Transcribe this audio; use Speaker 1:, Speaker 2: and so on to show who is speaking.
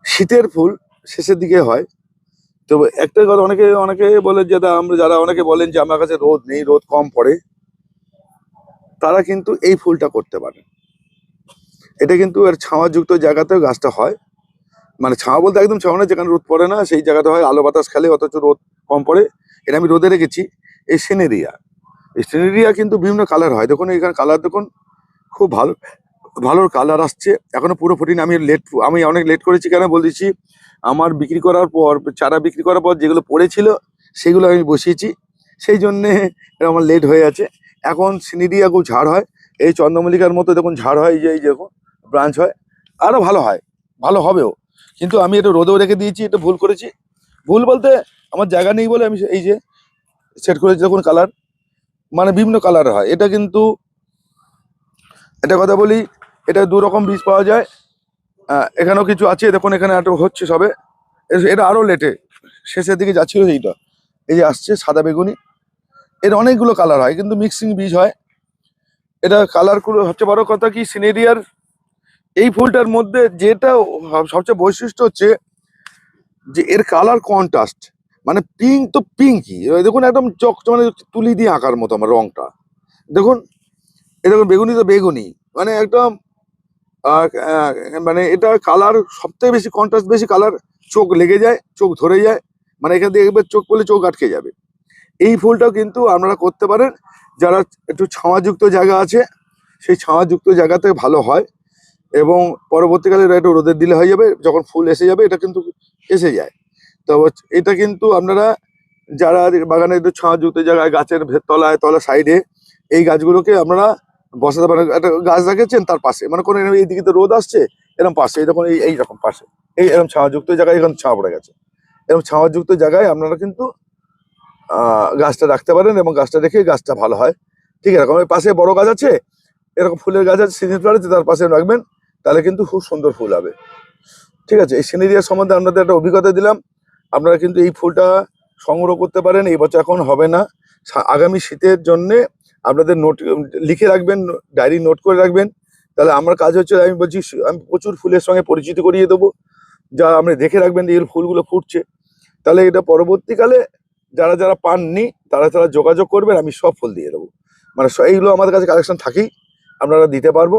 Speaker 1: শীতের ফুল শেষের দিকে হয়। তো একটা কথা, অনেকে অনেকে বলে যে আমরা যারা অনেকে বলেন যে আমার কাছে রোদ নেই, রোদ কম পড়ে, তারা কিন্তু এই ফুলটা করতে পারে। এটা কিন্তু এর ছাওয়াযুক্ত জায়গাতেও গাছটা হয়, মানে ছাওয়া বলতে একদম ছাওয়া না, যেখানে রোদ পড়ে না সেই জায়গাতে হয়, আলো বাতাস খেলে অথচ রোদ কম পড়ে। এটা আমি রোদে রেখেছি। এই সিনেরিয়া, এই সিনেরিয়া কিন্তু বিভিন্ন কালার হয়। দেখুন এখানে কালার দেখুন, খুব ভালো ভালো কালার আসছে। এখনো পুরো ফুটিনি। আমি অনেক লেট করেছি, কেন বলতেছি, আমার বিক্রি করার পর, চারা বিক্রি করার পর যেগুলো পড়েছিল সেগুলো আমি বসিয়েছি, সেই জন্যে এটা আমার লেট হয়ে আছে। এখন সিনেরিয়া খুব ঝাড় হয়, এই চন্দ্রমল্লিকার মতো দেখুন ঝাড় হয়, এই দেখুন ব্রাঞ্চ হয়, আরো ভালো হয়, ভালো হবেও। কিন্তু আমি এটা রোদেও রেখে দিয়েছি, এটা ভুল করেছি। ভুল বলতে আমার জায়গা নেই বলে আমি এই যে সেট করেছি। দেখুন কালার, মানে বিভিন্ন কালার হয়। এটা কিন্তু এটা কথা বলি, এটা দু রকম বীজ পাওয়া যায়। এখানেও কিছু আছে, দেখুন এখানে একটা হচ্ছে সবে, এটা আরো লেটে শেষের দিকে যাচ্ছিল। এইটা এই যে আসছে সাদা বেগুনি, এর অনেকগুলো কালার হয়, কিন্তু মিক্সিং বীজ হয়। এটা কালারগুলো হচ্ছে বড় কথা কি, সিনেরিয়ার এই ফুলটার মধ্যে যেটা সবচেয়ে বৈশিষ্ট্য হচ্ছে যে এর কালার কন্ট্রাস্ট, মানে পিঙ্ক তো পিঙ্কই, দেখুন একদম চক, মানে তুলি দিয়ে আঁকার মতো আমার রংটা। দেখুন এটা দেখুন, বেগুনি তো বেগুনি, মানে একদম মানে এটা কালার সবথেকে বেশি কন্ট্রাস্ট, বেশি কালার, চোখ লেগে যায়, চোখ ধরে যায়, মানে এখান দিয়ে একবার চোখ পড়লে চোখ আটকে যাবে। এই ফুলটাও কিন্তু আপনারা করতে পারেন, যারা একটু ছাওয়াযুক্ত জায়গা আছে, সেই ছাওয়াযুক্ত জায়গাতে ভালো হয়। এবং পরবর্তীকালে এটা একটু রোদের দিলে হয়ে যাবে, যখন ফুল এসে যাবে এটা কিন্তু এসে যায়। তো এটা কিন্তু আপনারা যারা বাগানে একটু ছাওয়াযুক্ত জায়গায়, গাছের তলায় সাইডে এই গাছগুলোকে আপনারা বসাতে পারেন। একটা গাছ রেখেছেন তার পাশে, মানে কোনো এইদিকে তো রোদ আসছে, এরকম পাশে এই দেখুন, এইরকম পাশে, এরকম ছাওয়াযুক্ত জায়গায়, এখন ছাওয়া পড়ে গেছে, এরকম ছাওয়াযুক্ত জায়গায় আপনারা কিন্তু গাছটা রাখতে পারেন, এবং গাছটা রেখে গাছটা ভালো হয়। ঠিক এরকম পাশে বড় গাছ আছে, এরকম ফুলের গাছ আছে সিজন ফ্লাওয়ার, তার পাশে রাখবেন, তাহলে কিন্তু খুব সুন্দর ফুল হবে। ঠিক আছে, এই সিনেরিয়া সম্বন্ধে আপনাদের একটা অভিজ্ঞতা দিলাম। আপনারা কিন্তু এই ফুলটা সংগ্রহ করতে পারেন। এই বছর এখন হবে না, আগামী শীতের জন্যে আপনাদের নোট লিখে রাখবেন, ডায়েরি নোট করে রাখবেন। তাহলে আমার কাজ হচ্ছে, আমি বলছি আমি প্রচুর ফুলের সঙ্গে পরিচিত করিয়ে দেবো, যা আপনি দেখে রাখবেন যে এই ফুলগুলো ফুটছে। তাহলে এটা পরবর্তীকালে যারা যারা পাননি তারা তারা যোগাযোগ করবেন, আমি সব ফুল দিয়ে দেবো। মানে এইগুলো আমাদের কাছে কালেকশন থাকেই, আপনারা দিতে পারবো।